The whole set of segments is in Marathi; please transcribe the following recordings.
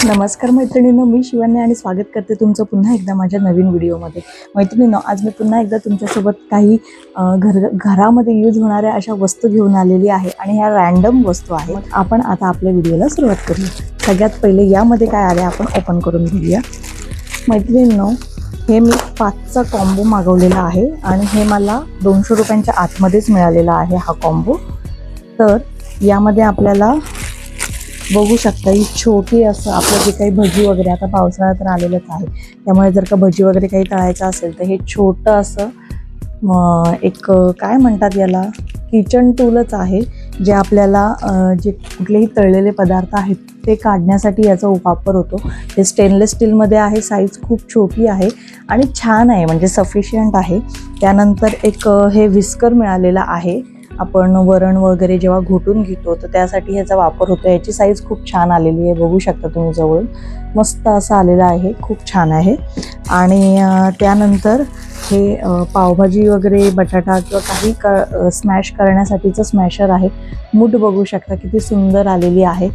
नमस्कार मैत्रिणींनो, मी शिवानी आणि स्वागत करते तुमचं पुन्हा एकदा माझ्या नवीन व्हिडिओमध्ये। मैत्रिणींनो, आज मी पुन्हा एकदा तुमच्यासोबत काही घरामध्ये यूज होणाऱ्या अशा वस्तू घेऊन आलेली आहे आणि ह्या रँडम वस्तू आहेत। आपण आता आपल्या व्हिडिओला सुरुवात करूया। सगळ्यात पहिले यामध्ये काय आले आपण ओपन करून घेऊया। मैत्रिणींनो, हे मी 5चा कॉम्बो मागवलेला आहे आणि हे मला 200 रुपयांच्या आतमध्येच मिळालेला आहे हा कॉम्बो। तर यामध्ये आपल्याला बघू शकता ही छोटी असं आपलं जे काही भजी वगैरे, आता पावसाळा तर आलेलंच आहे, त्यामुळे जर का भजी वगैरे काही तळायचं असेल तर हे छोटं असं एक काय म्हणतात याला, किचन टूलच आहे, जे आपल्याला जे कुठलेही तळलेले पदार्थ आहेत ते काढण्यासाठी याचा वापर होतो। हे स्टेनलेस स्टीलमध्ये आहे, साईज खूप छोटी आहे आणि छान आहे, म्हणजे सफिशियंट आहे। त्यानंतर एक हे विस्कर मिळालेला आहे, आपण वरण वगैरे जेव्हा घोटून घेतो तर त्यासाठी ह्याचा वापर होतो। याची साईज खूप छान आलेली आहे, बघू शकता तुम्ही जवळून, मस्त असं आलेलं आहे, खूप छान आहे। आणि त्यानंतर हे पावभाजी वगैरे, बटाटा किंवा काही स्मॅश करण्यासाठीचं स्मॅशर आहे। मूठ बघू शकता किती सुंदर आलेली आहे,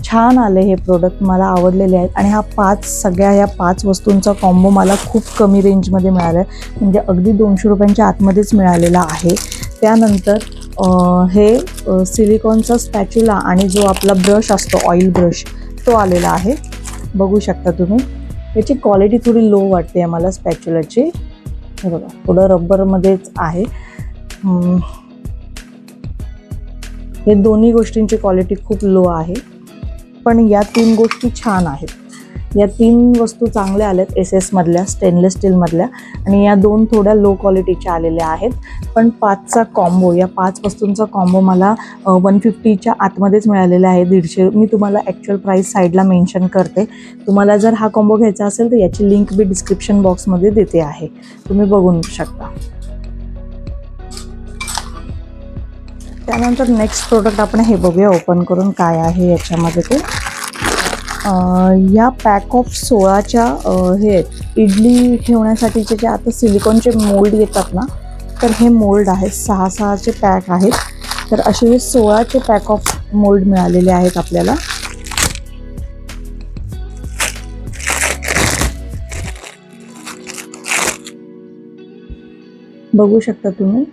छान आले हे प्रोडक्ट, मला आवडलेले आहेत। आणि हा सगळ्या ह्या 5 वस्तूंचा कॉम्बो मला खूप कमी रेंजमध्ये मिळाला आहे, म्हणजे अगदी 200 रुपयांच्या आतमध्येच मिळालेला आहे। त्यानंतर हे सिलिकॉनचा स्पॅच्युला आणि जो आपला ब्रश असतो ऑइल ब्रश तो आलेला आहे, बघू शकता तुम्ही। याची क्वालिटी थोडी लो वाटते आम्हाला स्पॅच्युलाची, हे बघा थोडं रबरमध्येच आहे। हे दोन्ही गोष्टींची क्वालिटी खूप लो आहे, पण या 3 गोष्टी छान आहेत। या 3 वस्तू चांगल्या आल्यात, SS मधल्या, स्टेनलेस स्टीलमधल्या, आणि या 2 थोड्या लो क्वालिटीच्या आलेल्या आहेत। पण 5चा कॉम्बो, या 5 वस्तूंचा कॉम्बो मला 150च्या आतमध्येच मिळालेला आहे, 150। मी तुम्हाला ॲक्च्युअल प्राईस साईडला मेन्शन करते। तुम्हाला जर हा कॉम्बो घ्यायचा असेल तर याची लिंक मी डिस्क्रिप्शन बॉक्समध्ये देते आहे, तुम्ही बघून शकता। त्यानंतर नेक्स्ट प्रोडक्ट आपण हे बघूया ओपन करून काय आहे याच्यामध्ये ते। या पॅक ऑफ 16च्या हे इडली ठेवण्यासाठीचे जे आता सिलिकॉनचे मोल्ड येतात ना, तर हे मोल्ड आहेत, 6चे पॅक आहेत। तर असे हे 16चे पॅक ऑफ मोल्ड मिळालेले आहेत आपल्याला। बघू शकता तुम्ही,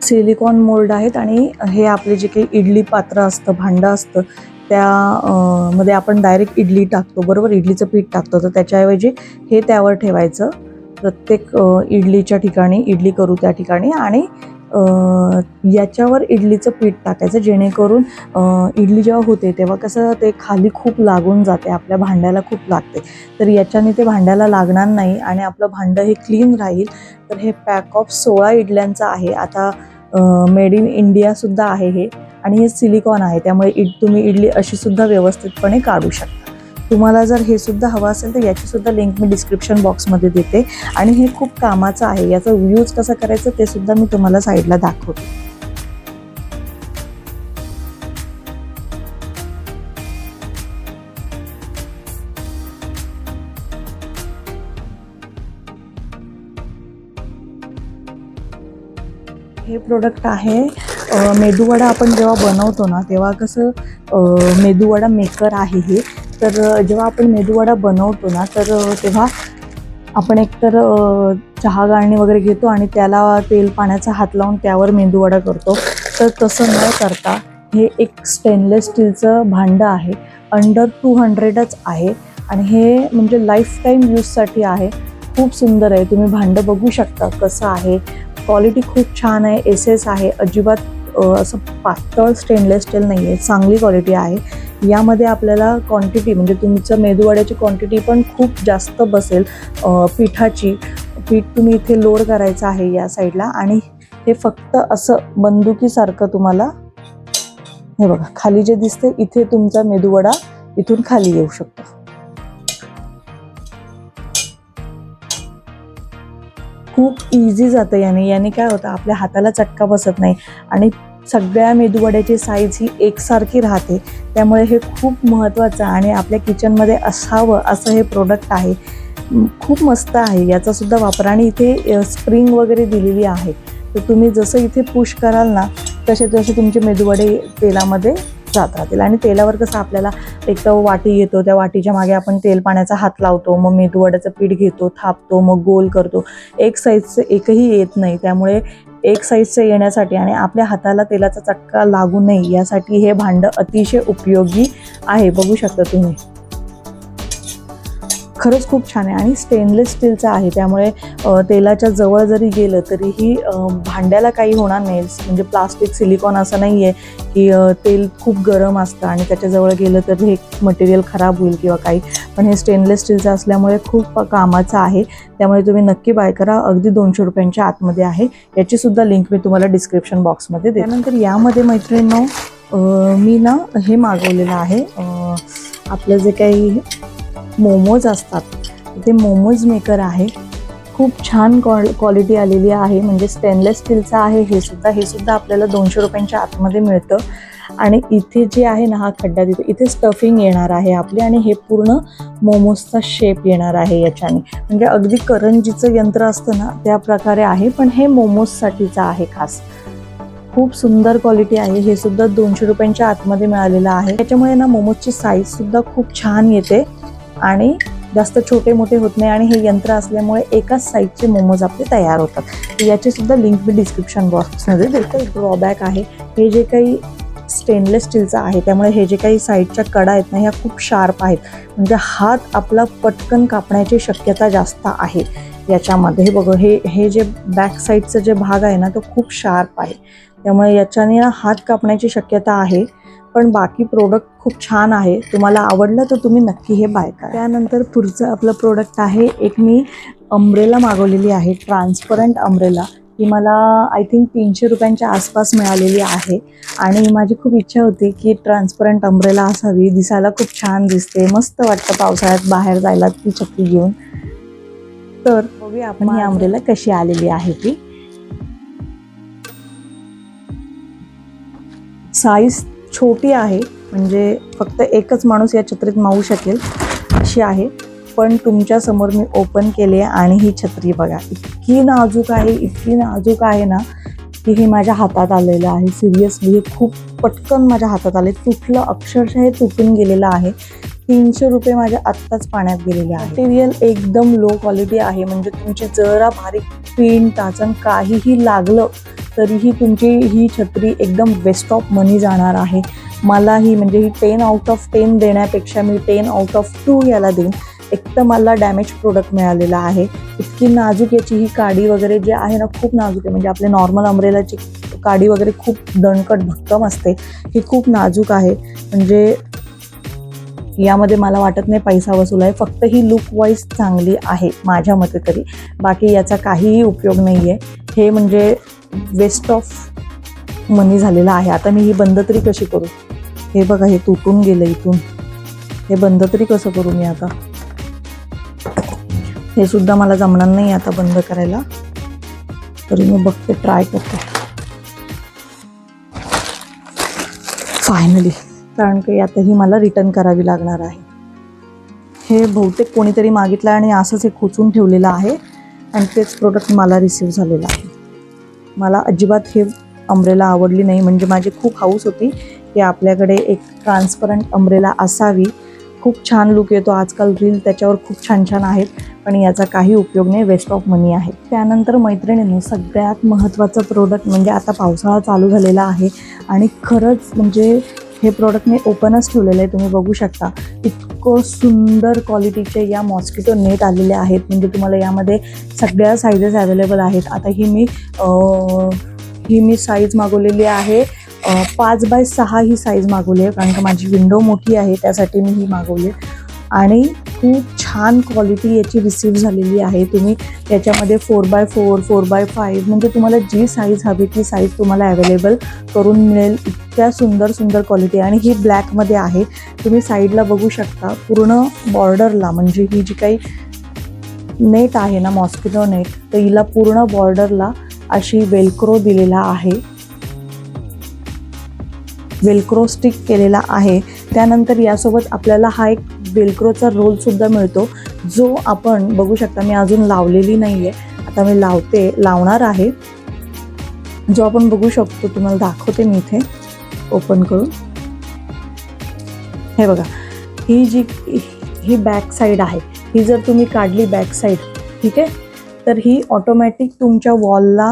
सिलिकॉन मोल्ड आहेत आणि हे आपले जे काही इडली पात्र असतं, भांडं असतं, मध्ये आपण डायरेक्ट इडली टाकतो, बरोबर, इडलीचं पीठ टाकतो, तर त्याच्याऐवजी हे त्यावर ठेवायचं प्रत्येक इडलीच्या ठिकाणी, इडली करू त्या ठिकाणी, आणि याच्यावर इडलीचं पीठ टाकायचं, जेणेकरून इडली जेव्हा होते तेव्हा कसं ते खाली खूप लागून जाते, आपल्या भांड्याला खूप लागते, तर याच्याने ते भांड्याला लागणार नाही आणि आपलं भांडं हे क्लीन राहील। तर हे पॅक ऑफ 16 इडल्यांचं आहे, आता मेड इन इंडिया सुद्धा आहे हे, आणि हे सिलिकॉन आहे, त्यामुळे तुम्ही इडली अशी सुद्धा व्यवस्थितपणे काढू शकता। तुम्हाला जर हे सुद्धा हवं असेल तर याची सुद्धा लिंक मी डिस्क्रिप्शन बॉक्समध्ये देते, आणि हे खूप कामाचं आहे, याचा यूज कसं करायचं ते सुद्धा मी तुम्हाला साईडला दाखवते। हे प्रोडक्ट आहे मेदूवडा, आपण जेव्हा बनवतो ना तेव्हा कसं मेदूवडा मेकर आहे हे। तर जेव्हा आपण मेदूवडा बनवतो ना तर तेव्हा आपण एकतर चहा गाळणी वगैरे घेतो आणि त्याला तेल पाण्याचा हात लावून त्यावर मेदूवडा करतो, तर तसं न करता हे एक स्टेनलेस स्टीलचं भांडं आहे, अंडर 200च आहे, आणि हे म्हणजे लाईफ टाईम यूजसाठी आहे। खूप सुंदर आहे, तुम्ही भांडं बघू शकता कसं आहे, क्वालिटी खूप छान आहे, SS आहे, अजिबात असं पातळ स्टेनलेस स्टील नाही आहे, चांगली क्वालिटी आहे। यामध्ये आपल्याला क्वांटिटी, म्हणजे तुमचं मेदूवड्याची क्वांटिटी पण खूप जास्त बसेल। पीठ तुम्ही इथे लोड करायचं आहे या साईडला, आणि हे फक्त असं बंदुकीसारखं तुम्हाला, हे बघा खाली जे दिसते इथे तुमचा मेदूवडा इथून खाली येऊ शकतो। खूप इझी जातं याने काय होतं, आपल्या हाताला चटका बसत नाही, आणि सगळ्या मेदूवड्याची साईज ही एकसारखी राहते, त्यामुळे हे खूप महत्त्वाचं आणि आपल्या किचनमध्ये असावं असं हे प्रोडक्ट आहे। खूप मस्त आहे याचा सुद्धा वापर, आणि इथे स्प्रिंग वगैरे दिलेली आहे, तर तुम्ही जसं इथे पुश कराल ना तसे तसे तुमचे मेदूवडे तेलामध्ये जात राहतील. आणि तेलावर कसं आपल्याला एक तर वाटी येतो, त्या वाटीच्या मागे आपण तेल पाण्याचा हात लावतो, मग मेदूवड्याचं पीठ घेतो, थापतो, मग गोल करतो. एक साईजचं एकही येत नाही, त्यामुळे एक साईजचं येण्यासाठी आणि आपल्या हाताला तेलाचा चटका लागू नये यासाठी हे भांडं अतिशय उपयोगी आहे. बघू शकता तुम्ही, खरंच खूप छान आहे आणि स्टेनलेस स्टीलचं आहे, त्यामुळे तेलाच्या जवळ जरी गेलं तरीही भांड्याला काही होणार नाही. म्हणजे प्लास्टिक सिलिकॉन असं नाही आहे की तेल खूप गरम असतं आणि त्याच्याजवळ गेलं तर हे मटेरियल खराब होईल किंवा काही, पण हे स्टेनलेस स्टीलचं असल्यामुळे खूप कामाचं आहे. त्यामुळे तुम्ही नक्की बाय करा. अगदी 200 रुपयांच्या आतमध्ये आहे. याचीसुद्धा लिंक मी तुम्हाला डिस्क्रिप्शन बॉक्समध्ये देते. त्यानंतर यामध्ये मैत्रिणींनो मी ना हे मागवलेलं आहे, आपलं जे काही मोमोज असतात ते मोमोज मेकर आहे. खूप छान क्वालिटी आलेली आहे, म्हणजे स्टेनलेस स्टीलचं आहे हे सुद्धा आपल्याला 200 रुपयांच्या आतमध्ये मिळतं. आणि इथे जे आहे ना, हा खड्डा इथे स्टफिंग येणार आहे आपली आणि हे पूर्ण मोमोजचा शेप येणार आहे याच्याने. म्हणजे अगदी करंजीचं यंत्र असतं ना त्या प्रकारे आहे, पण हे मोमोजसाठीचं आहे खास. खूप सुंदर क्वालिटी आहे. हे सुद्धा 200 रुपयांच्या आतमध्ये मिळालेलं आहे. त्याच्यामुळे ना मोमोजची साईजसुद्धा खूप छान येते आणि जास्त छोटे मोठे होत नाही आणि हे यंत्र असल्यामुळे एकाच साईजचे मोमोज आपले तयार होतात. याची सुद्धा लिंक मी डिस्क्रिप्शन बॉक्समध्ये देते. ड्रॉबॅक आहे, हे जे काही स्टेनलेस स्टीलचं आहे त्यामुळे हे जे काही साईडच्या कडा आहेत ना ह्या खूप शार्प आहेत, म्हणजे हात आपला पटकन कापण्याची शक्यता जास्त आहे याच्यामध्ये. हे बघा, हे जे बॅक साईडचं जे भाग आहे ना तो खूप शार्प आहे, त्यामुळे याच्याने हात कापण्याची शक्यता आहे. पण बाकी प्रोडक्ट खूप छान आहे. तुम्हाला आवडलं तर तुम्ही नक्की हे बाय करा. त्यानंतर पुढचं आपलं प्रोडक्ट आहे, एक मी अम्ब्रेला मागवलेली आहे, ट्रान्सपरंट अम्ब्रेला. ही मला आय थिंक 300 रुपयांच्या आसपास मिळालेली आहे आणि माझी खूप इच्छा होती की ट्रान्सपरंट अम्ब्रेला असावी. दिसायला खूप छान दिसते, मस्त वाटतं पावसाळ्यात बाहेर जायला ती छत्री घेऊन. तर बघूया आपण ही अम्ब्रेला कशी आलेली आहे ती. साईज छोटी आहे, म्हणजे फक्त एकच माणूस या छत्रीत मावू शकेल अशी आहे. पण तुमच्या समोर मी ओपन केली आहे आणि ही छत्री बघा, इतकी नाजूक आहे, इतकी नाजूक आहे ना की हे माझ्या हातात आलेलं आहे. सिरियसली हे खूप पटकन माझ्या हातात आले, तुटलं, अक्षरशः हे तुटून गेलेलं आहे. 300 रुपये माझ्या आत्ताच पाण्यात गेलेले आहे. मटेरियल एकदम लो क्वालिटी आहे, म्हणजे तुमची जरा बारीक पिन टाचन काहीही लागलं तरीही तुमची ही छत्री एकदम वेस्ट ऑफ मनी जाणार आहे. मला ही म्हणजे ही 10 आउट ऑफ 10 देण्यापेक्षा मी 10 आउट ऑफ 2 याला देईन. एक तर मला डॅमेज प्रोडक्ट मिळालेला आहे. इतकी नाजूक याची ही काडी वगैरे जे आहे ना खूप नाजूक आहे, म्हणजे आपले नॉर्मल अम्ब्रेलाची काडी वगैरे खूप दणकट भक्कम असते, ही खूप नाजूक आहे. म्हणजे यामध्ये मला वाटत नाही पैसा वसूल आहे, फक्त ही लुक वाईज चांगली आहे माझ्या मते तरी. बाकी याचा काहीही उपयोग नाही आहे. हे म्हणजे वेस्ट ऑफ मनी झालेला आहे. आता मी ही बंद तरी कशी करू? हे बघा, हे तुटून गेलं इथून. हे बंद तरी कसं करू मी आता? हे सुद्धा मला जमणार नाही आता बंद करायला, तरी मी बघते, ट्राय करते फायनली. कारण की आता ही मला रिटर्न करावी लागणार आहे. हे बहुतेक कोणीतरी मागितलं आणि असंच हे खोचून ठेवलेलं आहे आणि तेच प्रोडक्ट मला रिसीव्ह झालेलं आहे. मला अजिबात हे अम्ब्रेला आवडली नाही. म्हणजे माझी खूप हौस होती की आपल्याकडे एक ट्रान्सपरंट अम्ब्रेला असावी. खूप छान लुक येतो, आजकाल रील त्याच्यावर खूप छान छान आहेत, पण याचा काही उपयोग नाही, वेस्ट ऑफ मनी आहे. त्यानंतर मैत्रिणींनो सगळ्यात महत्त्वाचं प्रोडक्ट म्हणजे आता पावसाळा चालू झालेला आहे आणि खरंच म्हणजे हे प्रोडक्ट मी ओपनच ठेवलेलं आहे, तुम्ही बघू शकता. इतकं सुंदर क्वालिटीचे या मॉस्किटो नेट आलेले आहेत, म्हणजे तुम्हाला यामध्ये सगळ्या साईजेस अवेलेबल आहेत. आता ही मी साईज मागवलेली आहे 5x6 ही साईज मागवली आहे, कारण की माझी विंडो मोठी आहे त्यासाठी मी ही मागवली. आणि खूप छान क्वालिटी याची रिसीव्ह झालेली आहे. तुम्ही याच्यामध्ये 4x4 4x5 म्हणजे तुम्हाला जी साईज हवी ती साईज तुम्हाला अवेलेबल करून मिळेल. इतक्या सुंदर क्वालिटी आणि ही ब्लॅकमध्ये आहे. तुम्ही साईडला बघू शकता पूर्ण बॉर्डरला, म्हणजे ही जी काही नेट आहे ना मॉस्किटो नेट, तर हिला पूर्ण बॉर्डरला अशी वेलक्रो दिलेला आहे, वेलक्रो स्टिक केलेला आहे. त्यानंतर यासोबत आपल्याला हा एक वेलक्रोचा रोल सुद्धा मिळतो, जो आपण बघू शकता. मी अजून लावलेली नाही आहे, आता मी लावणार आहे. जो आपण बघू शकतो, तुम्हाला दाखवते मी इथे ओपन करून. हे बघा, ही बॅक साईड आहे. ही जर तुम्ही काढली बॅक साईड, ठीक आहे, तर ही ऑटोमॅटिक तुमच्या वॉलला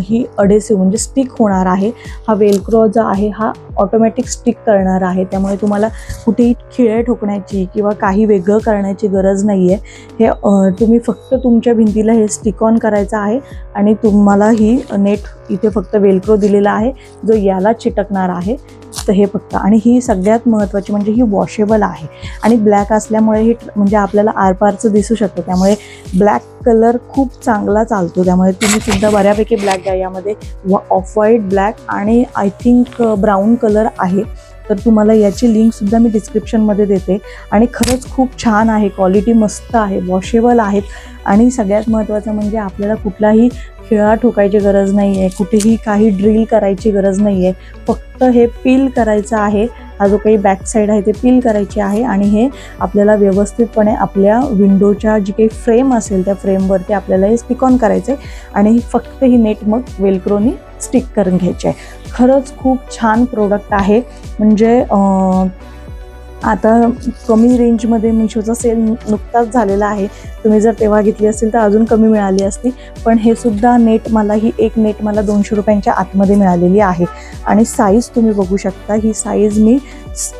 ही अडेसिव्ह म्हणजे स्टिक होणार आहे. हा वेलक्रो जो आहे हा ऑटोमॅटिक स्टिक करणार आहे. त्यामुळे तुम्हाला कुठेही खिळे ठोकण्याची किंवा काही वेगळं करण्याची गरज नाही आहे. हे तुम्ही फक्त तुमच्या भिंतीला हे स्टिक ऑन करायचं आहे आणि तुम्हाला ही नेट इथे फक्त वेलक्रो दिलेला आहे जो याला चिटकणार आहे. तर हे फक्त, आणि ही सगळ्यात महत्त्वाची म्हणजे ही वॉशेबल आहे आणि ब्लॅक असल्यामुळे ही म्हणजे आपल्याला आरपारचं दिसू शकतं. त्यामुळे ब्लॅक कलर खूप चांगला चालतो. त्यामुळे तुम्ही सुद्धा बऱ्यापैकी ब्लॅक घ्या. यामध्ये ऑफ व्हाईट, ब्लॅक आणि आय थिंक ब्राऊन कलर आहे. तर तुम्हाला याची लिंकसुद्धा मी डिस्क्रिप्शनमध्ये देते. आणि खरंच खूप छान आहे, क्वालिटी मस्त आहे, वॉशेबल आहेत. आणि सगळ्यात महत्त्वाचं म्हणजे आपल्याला कुठलाही खिळा ठोकायची गरज नाही आहे, कुठेही काही ड्रिल करायची गरज नाही आहे. फक्त हे पील करायचं आहे. हा जो काही बॅक साईड आहे ते पील करायची आहे आणि हे आपल्याला व्यवस्थितपणे आपल्या विंडोच्या जी काही फ्रेम असेल त्या फ्रेमवरती आपल्याला हे स्टिक ऑन करायचं आहे आणि फक्त ही नेट मग वेलक्रोनी स्टिक करून घ्यायची आहे. खरंच खूप छान प्रोडक्ट आहे. म्हणजे आता कमी रेंजमध्ये मिशोचा सेल नुकताच झालेला आहे. तुम्ही जर तेव्हा घेतली असतील तर अजून कमी मिळाली असती. पण हे सुद्धा नेट मला, ही एक नेट मला 200 रुपयांच्या आतमध्ये मिळालेली आहे. आणि साईज तुम्ही बघू शकता. ही साईज मी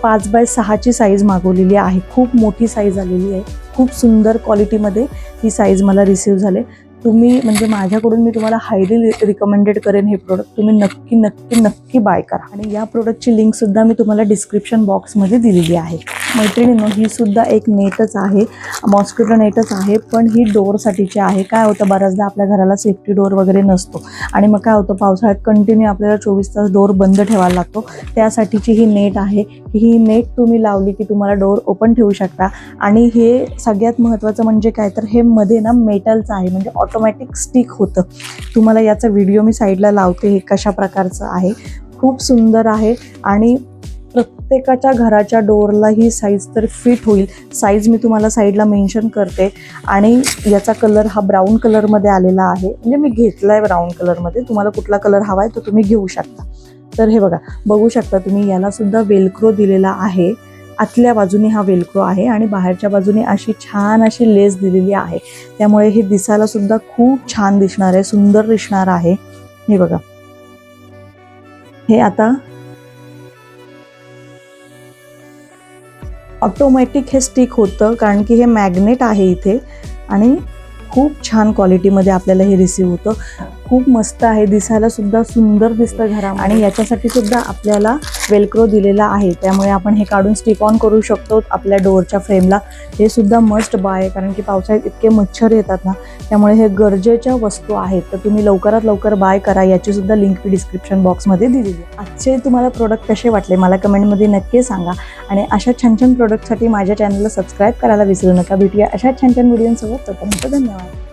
5x6ची साईज मागवलेली आहे. खूप मोठी साईज आलेली आहे. खूप सुंदर क्वालिटीमध्ये ही साईज मला रिसीव झाले. तुम्ही म्हणजे माझ्याकडून मी तुम्हाला हायली रिकमेंडेड करेन हे प्रोडक्ट. तुम्ही नक्की नक्की नक्की बाय करा. आणि या प्रोडक्टची लिंकसुद्धा मी तुम्हाला डिस्क्रिप्शन बॉक्समध्ये दिलेली आहे. मैत्रिणींनो, ही सुद्धा एक नेटच आहे, मॉस्किटो नेटच आहे, पण ही डोअरसाठीची आहे. काय होतं, बऱ्याचदा आपल्या घराला सेफ्टी डोअर वगैरे नसतो आणि मग काय होतं, पावसाळ्यात कंटिन्यू आपल्याला 24 तास डोअर बंद ठेवायला लागतो. त्यासाठीची ही नेट आहे. ही नेट तुम्ही लावली की तुम्हाला डोअर ओपन ठेवू शकता. आणि हे सगळ्यात महत्त्वाचं म्हणजे काय, तर हे मध्ये ना मेटलचं आहे, म्हणजे ऑटोमॅटिक स्टिक होतं. तुम्हाला याचा व्हिडिओ मी साईडला लावते, हे कशा प्रकारचं आहे. खूप सुंदर आहे आणि प्रत्येकाच्या घराच्या डोअरला ही साईज तर फिट होईल. साईज मी तुम्हाला साईडला मेन्शन करते. आणि याचा कलर हा ब्राऊन कलरमध्ये आलेला आहे. म्हणजे मी घेतला आहे ब्राऊन कलरमध्ये. तुम्हाला कुठला कलर हवा आहे तो तुम्ही घेऊ शकता. तर हे बघा, बघू शकता तुम्ही, यालासुद्धा वेलक्रो दिलेला आहे. आतल्या बाजूने हा वेलक्रो आहे आणि बाहेरच्या बाजूने अशी छान अशी लेस दिलेली आहे. त्यामुळे हे दिसायला सुद्धा खूप छान दिसणार आहे, सुंदर दिसणार आहे. हे बघा, हे आता ऑटोमॅटिक हे स्टिक होतं कारण की हे मॅग्नेट आहे इथे. आणि खूप छान क्वालिटीमध्ये आपल्याला हे रिसीव होतं. खूप मस्त आहे, दिसायला सुद्धा सुंदर दिसतं घरामध्ये. आणि याच्यासाठी सुद्धा आपल्याला वेलक्रो दिलेला आहे. त्यामुळे आपण हे काढून स्टिक ऑन करू शकतो आपल्या डोअरच्या फ्रेमला. हे सुद्धा मस्ट बाय, कारण की पावसाळ्यात इतके मच्छर येतात ना, त्यामुळे हे गरजेच्या वस्तू आहेत. तर तुम्ही लवकरात लवकर बाय करा. याची सुद्धा लिंक मी डिस्क्रिप्शन बॉक्समध्ये दिलेली आहे. आजचे तुम्हाला प्रोडक्ट कसे वाटले मला कमेंटमध्ये नक्की सांगा. आणि अशा छान छान प्रोडक्टसाठी माझ्या चॅनलला सबस्क्राईब करायला विसरू नका. भेटूया अशा छान छान व्हिडिओसोबत. तोपर्यंत धन्यवाद.